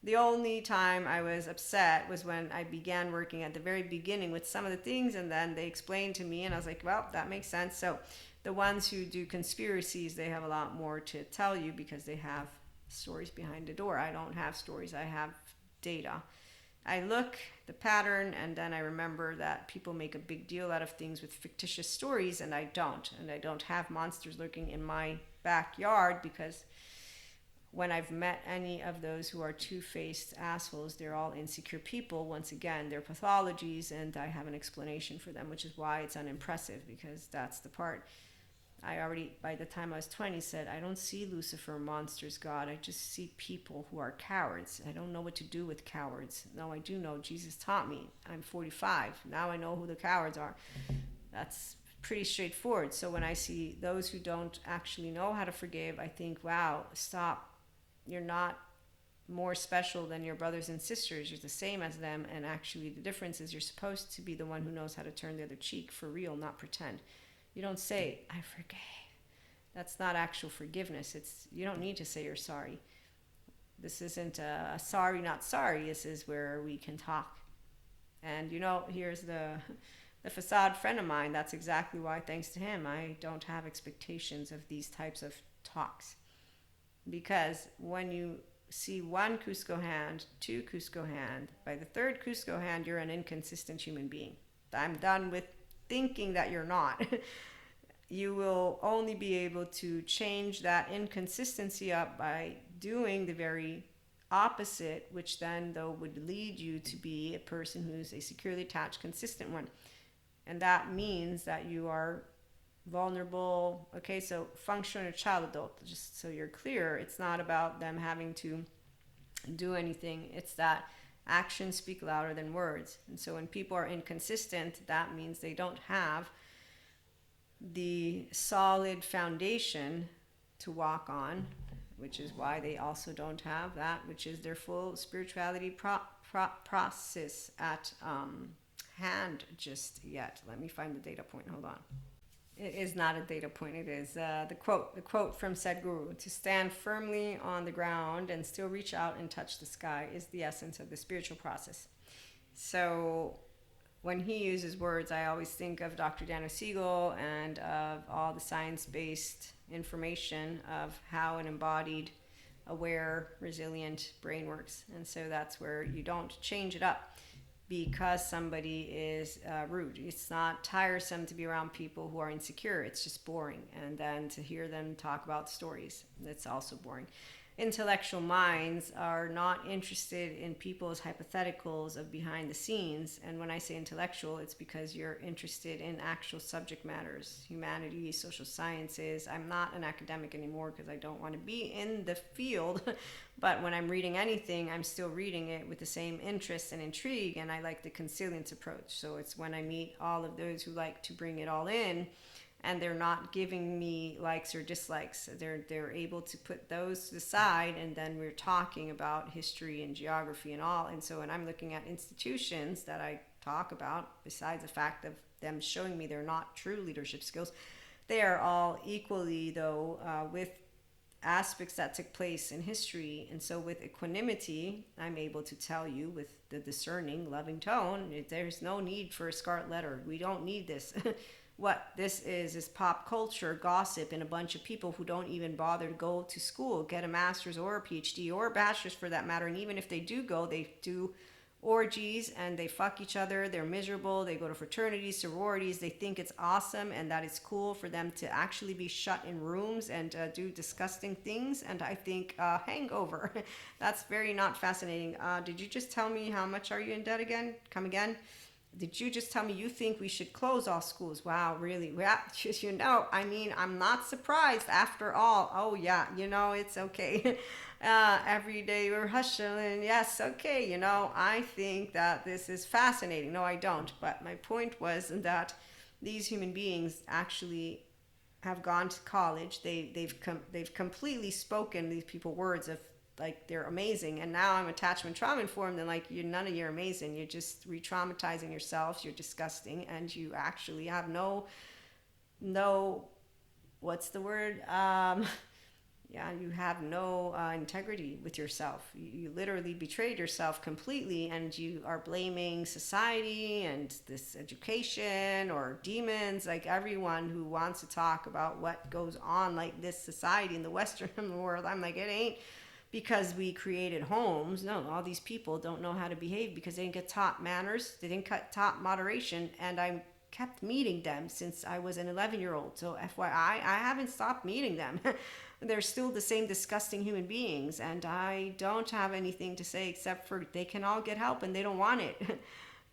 the only time I was upset was when I began working at the very beginning with some of the things, and then they explained to me and I was like, well, that makes sense. So the ones who do conspiracies, they have a lot more to tell you because they have stories behind the door. I don't have stories, I have data. I look the pattern, and then I remember that people make a big deal out of things with fictitious stories, and I don't. And I don't have monsters lurking in my backyard, because when I've met any of those who are two-faced assholes, they're all insecure people. Once again, they're pathologies, and I have an explanation for them, which is why it's unimpressive, because that's the part. I already, by the time I was 20, said, I don't see Lucifer, monsters, God. I just see people who are cowards. I don't know what to do with cowards. No, I do know. Jesus taught me. I'm 45. Now I know who the cowards are. That's pretty straightforward. So when I see those who don't actually know how to forgive, I think, wow, stop. You're not more special than your brothers and sisters. You're the same as them. And actually the difference is you're supposed to be the one who knows how to turn the other cheek for real, not pretend. You don't say, I forgave. That's not actual forgiveness. You don't need to say you're sorry. This isn't a sorry, not sorry. This is where we can talk. And here's the facade friend of mine. That's exactly why, thanks to him, I don't have expectations of these types of talks. Because when you see one Cusco hand, two Cusco hand, by the third Cusco hand, you're an inconsistent human being. I'm done with thinking that you're not. You will only be able to change that inconsistency up by doing the very opposite, which then though would lead you to be a person who's a securely attached, consistent one. And that means that you are vulnerable. Okay, so functional child adult, just so you're clear, it's not about them having to do anything. It's that actions speak louder than words. And so when people are inconsistent, that means they don't have the solid foundation to walk on, which is why they also don't have that, which is their full spirituality process at hand just yet. Let me find the data point. Hold on. It is not a data point. It is the quote from said guru: to stand firmly on the ground and still reach out and touch the sky is the essence of the spiritual process. So when he uses words, I always think of Dr. Daniel Siegel and of all the science-based information of how an embodied, aware, resilient brain works. And so that's where you don't change it up because somebody is rude. It's not tiresome to be around people who are insecure. It's just boring. And then to hear them talk about stories, that's also boring. Intellectual minds are not interested in people's hypotheticals of behind the scenes. And when I say intellectual, it's because you're interested in actual subject matters, humanities, social sciences. I'm not an academic anymore because I don't want to be in the field. But when I'm reading anything, I'm still reading it with the same interest and intrigue. And I like the consilience approach. So it's when I meet all of those who like to bring it all in, and they're not giving me likes or dislikes. They're able to put those to the side, and then we're talking about history and geography and all. And so when I'm looking at institutions that I talk about, besides the fact of them showing me they're not true leadership skills, they are all equally, though, with aspects that took place in history. And so with equanimity, I'm able to tell you with the discerning, loving tone, there's no need for a scarlet letter. We don't need this. What this is pop culture, gossip, and a bunch of people who don't even bother to go to school, get a master's or a PhD or a bachelor's for that matter. And even if they do go, they do orgies and they fuck each other. They're miserable. They go to fraternities, sororities. They think it's awesome and that it's cool for them to actually be shut in rooms and do disgusting things. And I think hangover. That's very not fascinating. Did you just tell me how much are you in debt again? Come again? Did you just tell me you think we should close all schools? Wow, really? Yeah, I mean, I'm not surprised after all. Oh, yeah, it's okay. Every day we're hustling. Yes, okay, I think that this is fascinating. No, I don't. But my point was that these human beings actually have gone to college. They've completely spoken, these people, words of, like, they're amazing, and now I'm attachment trauma informed, and like, none of you're amazing. You're just re-traumatizing yourselves. You're disgusting, and you actually have no what's the word? You have no integrity with yourself. You literally betrayed yourself completely, and you are blaming society and this education or demons, like everyone who wants to talk about what goes on, like this society in the Western world. I'm like, it ain't because we created homes. No, all these people don't know how to behave because they didn't get taught manners. They didn't get taught moderation. And I kept meeting them since I was an 11-year-old. So FYI, I haven't stopped meeting them. They're still the same disgusting human beings. And I don't have anything to say except for they can all get help and they don't want it.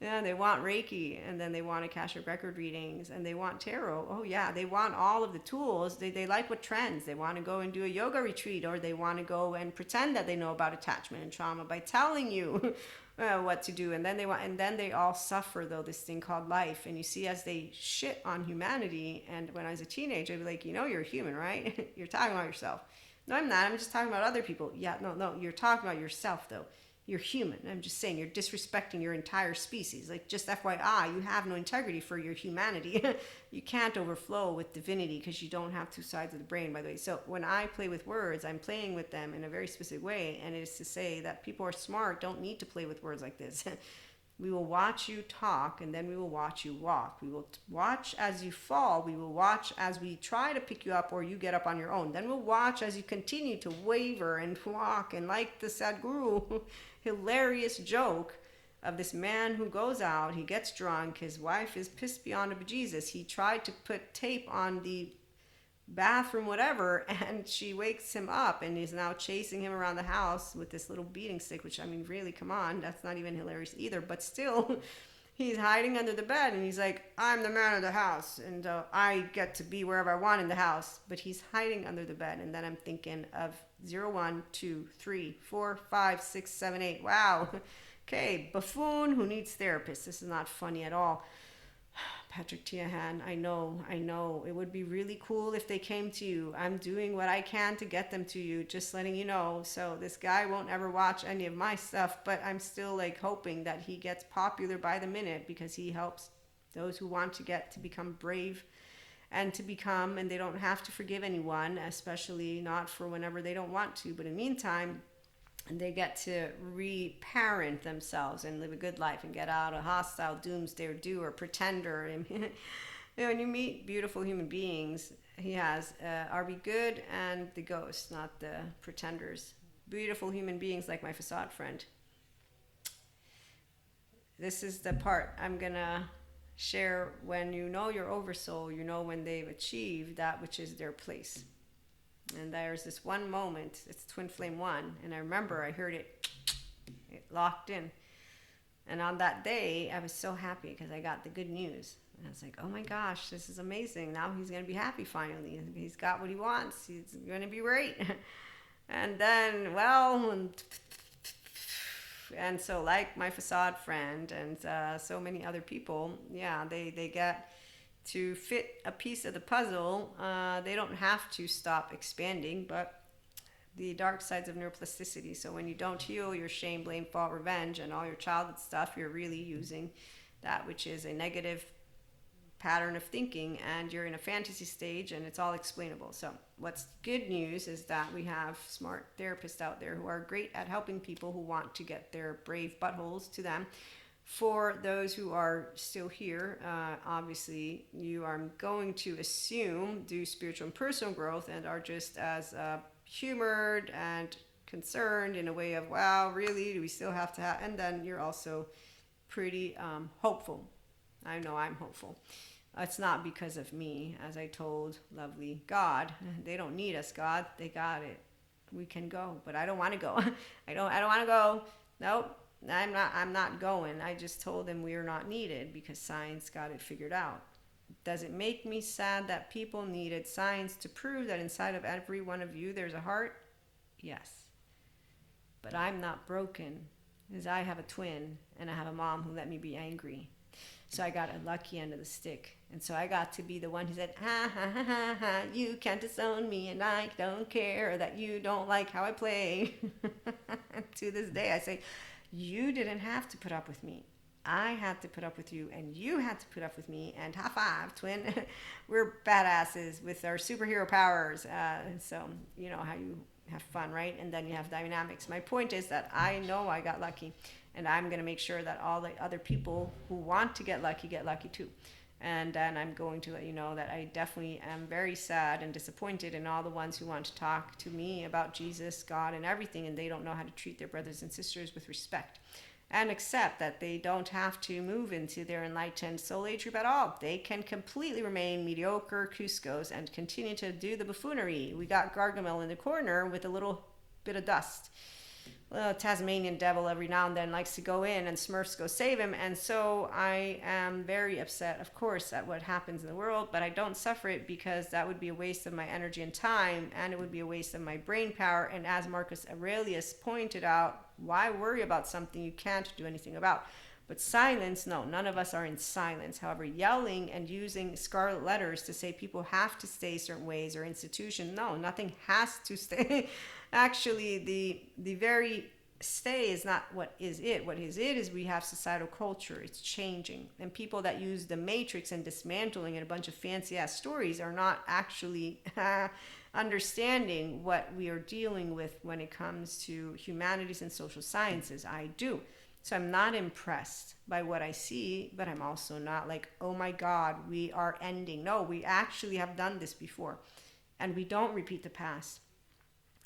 Yeah, they want Reiki, and then they want Akashic record readings, and they want tarot. Oh yeah, they want all of the tools. They like what trends. They want to go and do a yoga retreat, or they want to go and pretend that they know about attachment and trauma by telling you what to do. And then they all suffer, though, this thing called life. And you see, as they shit on humanity. And when I was a teenager, I'd be like, you're human, right? You're talking about yourself. No, I'm not. I'm just talking about other people. Yeah, no, you're talking about yourself, though. You're human. I'm just saying, you're disrespecting your entire species. Like, just FYI, you have no integrity for your humanity. You can't overflow with divinity because you don't have two sides of the brain, by the way. So when I play with words, I'm playing with them in a very specific way. And it is to say that people are smart, don't need to play with words like this. We will watch you talk, and then we will watch you walk. We will watch as you fall. We will watch as we try to pick you up or you get up on your own. Then we'll watch as you continue to waver and walk. And like the Sadhguru, hilarious joke of this man who goes out, he gets drunk, his wife is pissed beyond a bejesus. He tried to put tape on the bathroom, whatever, and she wakes him up and is now chasing him around the house with this little beating stick, which, I mean, really, come on, that's not even hilarious either, but still, he's hiding under the bed and he's like, I'm the man of the house and I get to be wherever I want in the house, but he's hiding under the bed. And then I'm thinking of 0, 1, 2, 3, 4, 5, 6, 7, 8. Wow. Okay, buffoon who needs therapist. This is not funny at all. Patrick Tiahan, I know. It would be really cool if they came to you. I'm doing what I can to get them to you, just letting you know. So this guy won't ever watch any of my stuff, but I'm still like hoping that he gets popular by the minute because he helps those who want to get to become brave and they don't have to forgive anyone, especially not for whenever they don't want to. But in the meantime, they get to reparent themselves and live a good life and get out a hostile doomsday doer, pretender. I mean, when you meet beautiful human beings, he has Are We Good and the ghosts, not the pretenders. Beautiful human beings like my facade friend. This is the part I'm going to share. When you know your oversoul, you know when they've achieved that which is their place. And there's this one moment, it's Twin Flame 1, and I remember I heard it locked in. And on that day, I was so happy because I got the good news. And I was like, oh my gosh, this is amazing. Now he's going to be happy finally. He's got what he wants. He's going to be great. And then, and so like my facade friend and so many other people, yeah, they get to fit a piece of the puzzle. They don't have to stop expanding, but the dark sides of neuroplasticity. So when you don't heal your shame, blame, fault, revenge, and all your childhood stuff, you're really using that which is a negative pattern of thinking, and you're in a fantasy stage, and it's all explainable. So what's good news is that we have smart therapists out there who are great at helping people who want to get their brave buttholes to them. For those who are still here, obviously you are going to assume do spiritual and personal growth and are just as humored and concerned in a way of, wow, really, do we still have to have, and then you're also pretty hopeful. I know I'm hopeful. It's not because of me, as I told lovely God. They don't need us, God. They got it. We can go, but I don't want to go. I don't want to go. Nope. I'm not going. I just told them we are not needed because science got it figured out. Does it make me sad that people needed science to prove that inside of every one of you there's a heart? Yes. But I'm not broken because I have a twin and I have a mom who let me be angry. So I got a lucky end of the stick. And so I got to be the one who said, ha, ha, ha, ha, ha, you can't disown me and I don't care that you don't like how I play. To this day I say, you didn't have to put up with me. I had to put up with you, and you had to put up with me, and high five, twin. We're badasses with our superhero powers. So, you know how you have fun, right? And then you have dynamics. My point is that I know I got lucky, and I'm going to make sure that all the other people who want to get lucky too. And then I'm going to let you know that I definitely am very sad and disappointed in all the ones who want to talk to me about Jesus, God, and everything, and they don't know how to treat their brothers and sisters with respect and accept that they don't have to move into their enlightened soul age group at all. They can completely remain mediocre Cuscos and continue to do the buffoonery. We got Gargamel in the corner with a little bit of dust. Well, Tasmanian devil every now and then likes to go in and Smurfs go save him. And so I am very upset, of course, at what happens in the world, but I don't suffer it because that would be a waste of my energy and time, and it would be a waste of my brain power. And as Marcus Aurelius pointed out, why worry about something you can't do anything about? But silence, no, none of us are in silence. However, yelling and using scarlet letters to say people have to stay certain ways or institution, no, nothing has to stay. Actually, the very stay is not what is it. What is it is we have societal culture. It's changing. And people that use the matrix and dismantling and a bunch of fancy ass stories are not actually understanding what we are dealing with when it comes to humanities and social sciences. I do. So I'm not impressed by what I see, but I'm also not like, oh my God, we are ending. No, we actually have done this before. And we don't repeat the past.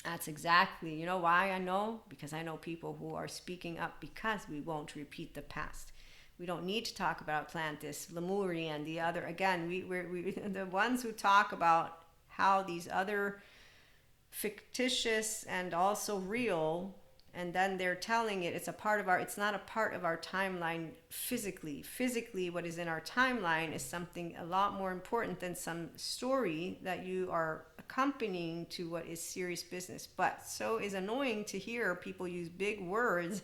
That's exactly, you know why I know? Because I know people who are speaking up because we won't repeat the past. We don't need to talk about Atlantis, Lemuria, and the other. Again, we're the ones who talk about how these other fictitious and also real, and then they're telling it's not a part of our timeline physically. What is in our timeline is something a lot more important than some story that you are accompanying to what is serious business. But so is annoying to hear people use big words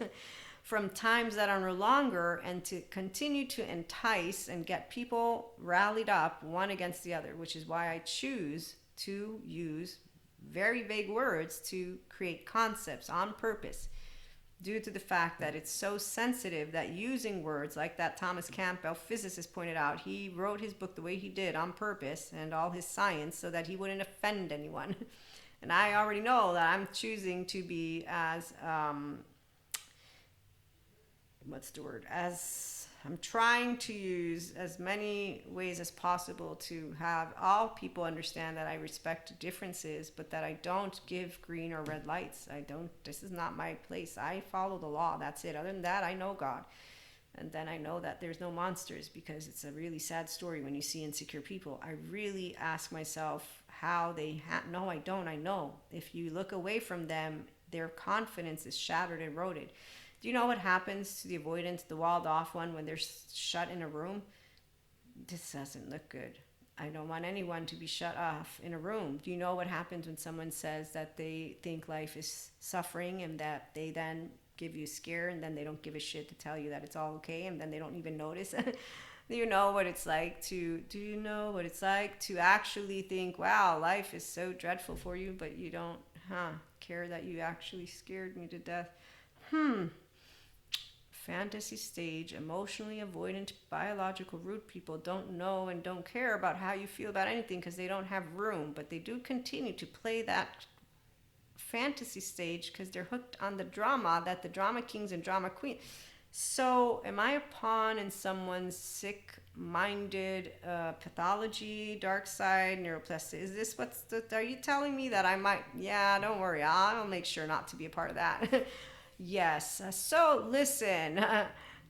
from times that are no longer, and to continue to entice and get people rallied up one against the other, which is why I choose to use very vague words to create concepts on purpose, due to the fact that it's so sensitive that using words like that Thomas Campbell physicist pointed out, he wrote his book the way he did on purpose and all his science so that he wouldn't offend anyone. And I already know that I'm choosing to be as I'm trying to use as many ways as possible to have all people understand that I respect differences, but that I don't give green or red lights. This is not my place. I follow the law. That's it. Other than that, I know God. And then I know that there's no monsters, because it's a really sad story when you see insecure people. I really ask myself how they no, I don't. I know. If you look away from them, their confidence is shattered and eroded. Do you know what happens to the avoidant, the walled off one, when they're shut in a room? This doesn't look good. I don't want anyone to be shut off in a room. Do you know what happens when someone says that they think life is suffering, and that they then give you a scare, and then they don't give a shit to tell you that it's all okay, and then they don't even notice? Do you know what it's like to actually think, wow, life is so dreadful for you, but you don't care that you actually scared me to death? Fantasy stage, emotionally avoidant, biological root people don't know and don't care about how you feel about anything, because they don't have room, but they do continue to play that fantasy stage because they're hooked on the drama that the drama kings and drama queen. So am I a pawn in someone's sick-minded pathology, dark side, neuroplasticity? Is this are you telling me that I might? Yeah, don't worry, I'll make sure not to be a part of that. Yes. So listen,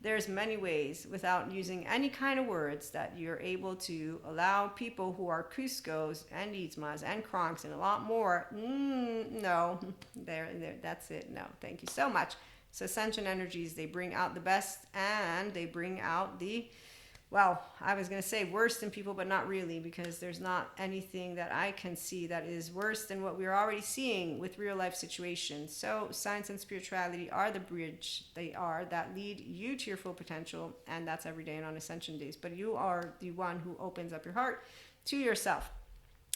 there's many ways without using any kind of words that you're able to allow people who are Cuscos and Yzmas and Kronks and a lot more. No, that's it. No, thank you so much. So Ascension energies, they bring out the best, and they bring out the, well, I was going to say worst in people, but not really, because there's not anything that I can see that is worse than what we're already seeing with real life situations. So science and spirituality are the bridge. They are that lead you to your full potential, and that's every day and on Ascension days. But you are the one who opens up your heart to yourself.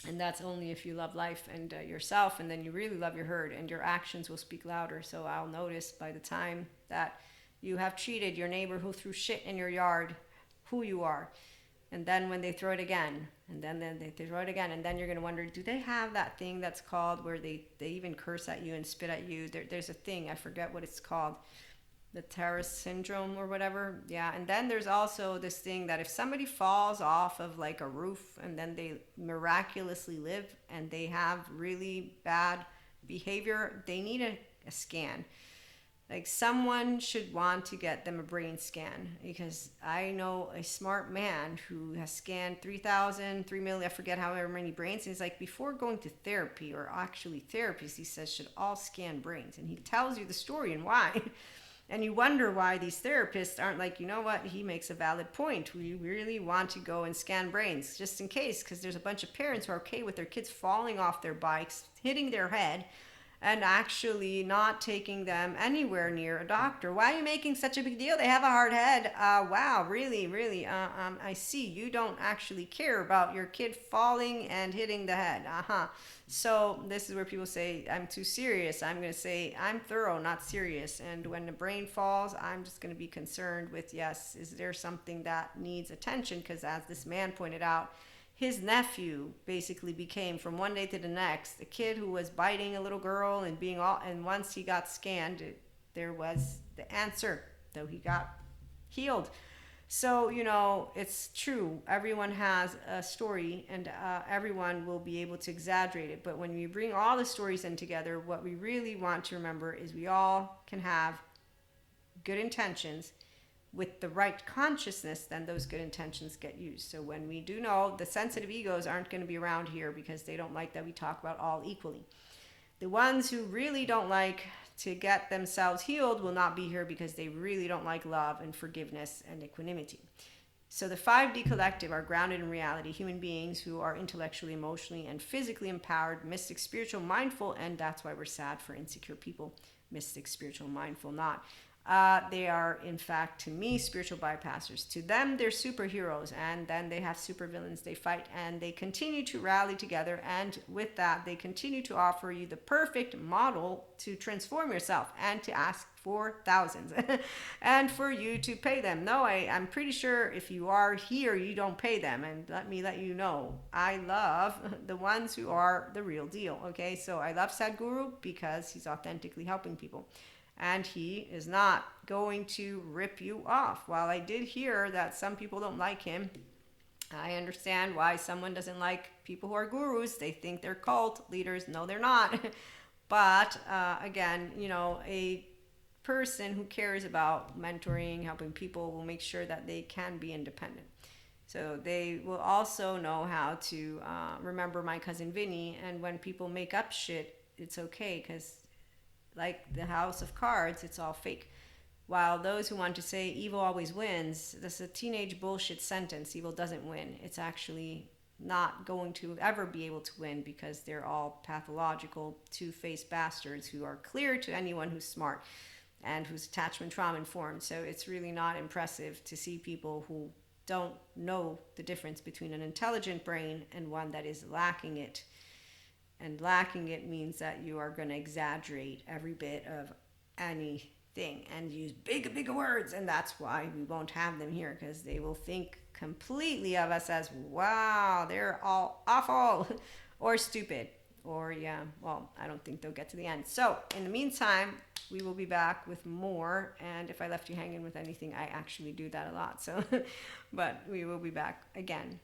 And that's only if you love life and yourself, and then you really love your herd, and your actions will speak louder. So I'll notice by the time that you have treated your neighbor who threw shit in your yard who you are. And then when they throw it again, and then they throw it again, and then you're going to wonder, do they have that thing that's called where they even curse at you and spit at you? There's a thing, I forget what it's called, the Terrace syndrome or whatever. Yeah. And then there's also this thing that if somebody falls off of like a roof and then they miraculously live and they have really bad behavior, they need a scan. Like someone should want to get them a brain scan, because I know a smart man who has scanned 3,000, 3 million, I forget however many brains. And he's like, before going to therapy, or actually therapists, he says, should all scan brains. And he tells you the story and why. And you wonder why these therapists aren't like, you know what, he makes a valid point. We really want to go and scan brains just in case, because there's a bunch of parents who are okay with their kids falling off their bikes, hitting their head, and actually not taking them anywhere near a doctor. Why are you making such a big deal? They have a hard head. Wow, really, really. I see you don't actually care about your kid falling and hitting the head. So this is where people say, I'm too serious. I'm going to say, I'm thorough, not serious. And when the brain falls, I'm just going to be concerned with, yes, is there something that needs attention? Because as this man pointed out, his nephew basically became, from one day to the next, a kid who was biting a little girl and being all, and once he got scanned, there was the answer, though he got healed. So, it's true. Everyone has a story, and everyone will be able to exaggerate it. But when we bring all the stories in together, what we really want to remember is we all can have good intentions. With the right consciousness, then those good intentions get used. So when we do know, the sensitive egos aren't going to be around here because they don't like that we talk about all equally. The ones who really don't like to get themselves healed will not be here because they really don't like love and forgiveness and equanimity. So the 5D collective are grounded in reality, human beings who are intellectually, emotionally, and physically empowered, mystic, spiritual, mindful, and that's why we're sad for insecure people. Mystic, spiritual, mindful, not. They are, in fact, to me, spiritual bypassers. To them, they're superheroes, and then they have supervillains. They fight, and they continue to rally together, and with that, they continue to offer you the perfect model to transform yourself and to ask for thousands and for you to pay them. No, I'm pretty sure if you are here, you don't pay them, and let me let you know, I love the ones who are the real deal, okay? So I love Sadhguru because he's authentically helping people. And he is not going to rip you off. While I did hear that some people don't like him, I understand why someone doesn't like people who are gurus. They think they're cult leaders. No, they're not. But again, a person who cares about mentoring, helping people, will make sure that they can be independent. So they will also know how to remember my cousin Vinny. And when people make up shit, it's okay, because like the house of cards, it's all fake. While those who want to say evil always wins, that's a teenage bullshit sentence. Evil doesn't win. It's actually not going to ever be able to win because they're all pathological, two-faced bastards who are clear to anyone who's smart and who's attachment trauma informed. So it's really not impressive to see people who don't know the difference between an intelligent brain and one that is lacking it. And lacking it means that you are going to exaggerate every bit of anything and use bigger words. And that's why we won't have them here, because they will think completely of us as, wow, they're all awful or stupid. Or, I don't think they'll get to the end. So in the meantime, we will be back with more. And if I left you hanging with anything, I actually do that a lot. So, but we will be back again.